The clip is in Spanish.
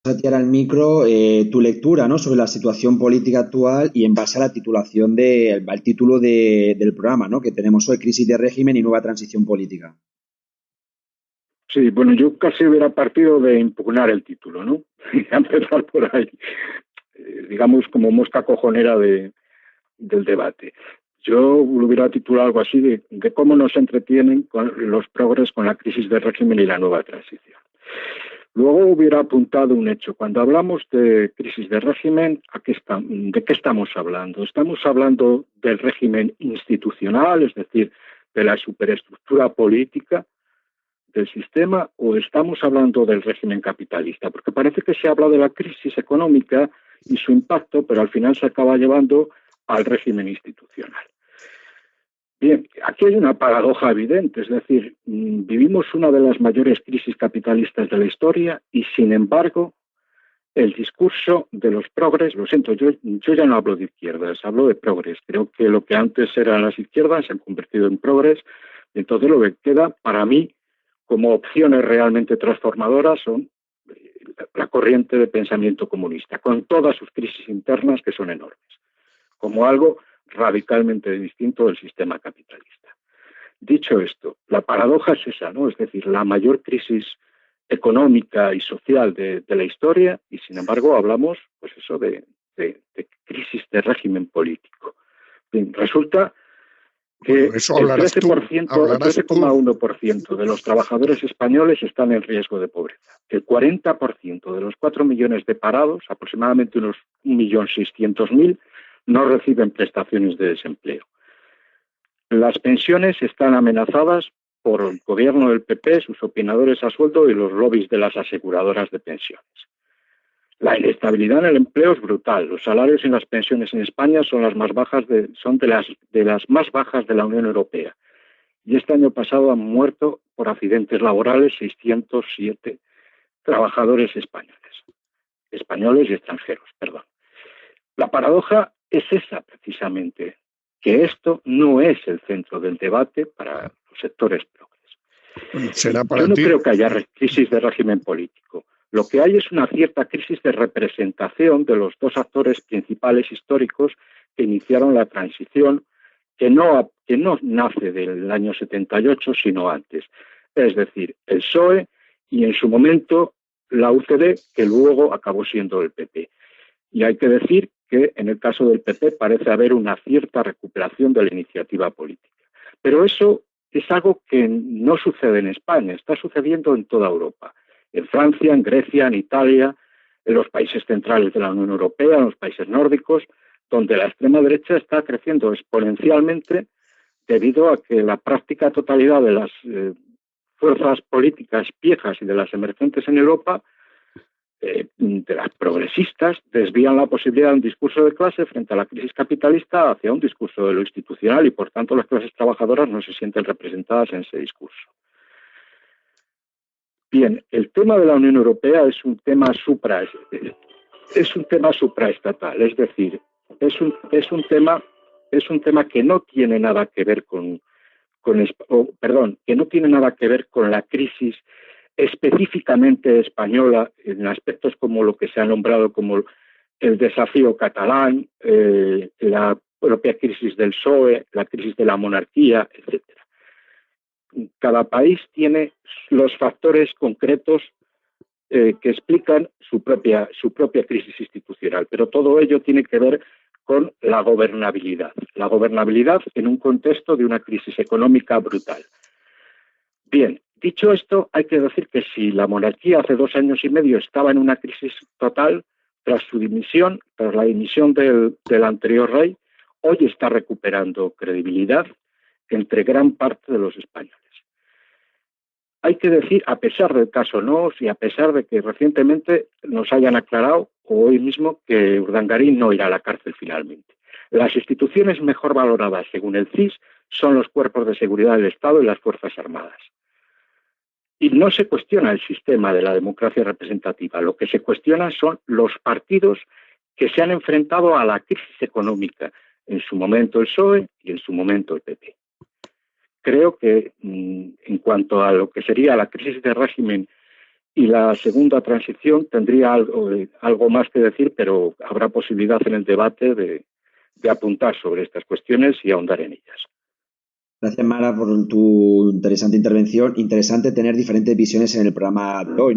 a ti ahora al micro tu lectura, ¿no?, sobre la situación política actual y en base a la titulación al título del programa, ¿no?, que tenemos hoy, Crisis de régimen y nueva transición política. Sí, bueno, yo casi hubiera partido de impugnar el título, ¿no? Y a empezar por ahí, digamos, como mosca cojonera del debate. Yo lo hubiera titulado algo así de cómo nos entretienen con los progres con la crisis de régimen y la nueva transición. Luego hubiera apuntado un hecho. Cuando hablamos de crisis de régimen, ¿de qué estamos hablando? ¿Estamos hablando del régimen institucional, es decir, de la superestructura política del sistema, o estamos hablando del régimen capitalista? Porque parece que se habla de la crisis económica y su impacto, pero al final se acaba llevando al régimen institucional. Bien, aquí hay una paradoja evidente, es decir, vivimos una de las mayores crisis capitalistas de la historia y, sin embargo, el discurso de los progres, lo siento, yo ya no hablo de izquierdas, hablo de progres. Creo que lo que antes eran las izquierdas se han convertido en progres, y entonces lo que queda para mí como opciones realmente transformadoras son la corriente de pensamiento comunista, con todas sus crisis internas que son enormes, como algo radicalmente distinto del sistema capitalista. Dicho esto, la paradoja es esa, ¿no? Es decir, la mayor crisis económica y social de la historia, y sin embargo hablamos, pues eso, de crisis de régimen político. Bien, resulta que el 13,1% de los trabajadores españoles están en riesgo de pobreza. El 40% de los 4 millones de parados, aproximadamente unos 1.600.000, no reciben prestaciones de desempleo. Las pensiones están amenazadas por el gobierno del PP, sus opinadores a sueldo y los lobbies de las aseguradoras de pensiones. La inestabilidad en el empleo es brutal. Los salarios y las pensiones en España son de las más bajas de la Unión Europea. Y este año pasado han muerto por accidentes laborales 607 trabajadores españoles y extranjeros, perdón. La paradoja es esa, precisamente, que esto no es el centro del debate para los sectores progres. Yo no creo que haya crisis de régimen político. Lo que hay es una cierta crisis de representación de los dos actores principales históricos que iniciaron la transición, que no nace del año 78, sino antes. Es decir, el PSOE y en su momento la UCD, que luego acabó siendo el PP. Y hay que decir que en el caso del PP parece haber una cierta recuperación de la iniciativa política. Pero eso es algo que no sucede en España, está sucediendo en toda Europa. En Francia, en Grecia, en Italia, en los países centrales de la Unión Europea, en los países nórdicos, donde la extrema derecha está creciendo exponencialmente debido a que la práctica totalidad de las fuerzas políticas viejas y de las emergentes en Europa, de las progresistas, desvían la posibilidad de un discurso de clase frente a la crisis capitalista hacia un discurso de lo institucional y, por tanto, las clases trabajadoras no se sienten representadas en ese discurso. Bien, el tema de la Unión Europea es un tema supraestatal, es decir, es un tema que no tiene nada que ver que no tiene nada que ver con la crisis específicamente española en aspectos como lo que se ha nombrado como el desafío catalán, la propia crisis del PSOE, la crisis de la monarquía, etcétera. Cada país tiene los factores concretos que explican su propia crisis institucional, pero todo ello tiene que ver con la gobernabilidad en un contexto de una crisis económica brutal. Bien, dicho esto, hay que decir que si la monarquía hace 2 años y medio estaba en una crisis total, tras la dimisión del anterior rey, hoy está recuperando credibilidad entre gran parte de los españoles. Hay que decir, a pesar del caso Noos y a pesar de que recientemente nos hayan aclarado, o hoy mismo, que Urdangarín no irá a la cárcel finalmente. Las instituciones mejor valoradas, según el CIS, son los cuerpos de seguridad del Estado y las Fuerzas Armadas. Y no se cuestiona el sistema de la democracia representativa, lo que se cuestiona son los partidos que se han enfrentado a la crisis económica, en su momento el PSOE y en su momento el PP. Creo que en cuanto a lo que sería la crisis de régimen Y la segunda transición tendría algo más que decir, pero habrá posibilidad en el debate de apuntar sobre estas cuestiones y ahondar en ellas. Gracias, Mara, por tu interesante intervención. Interesante tener diferentes visiones en el programa de hoy, ¿no?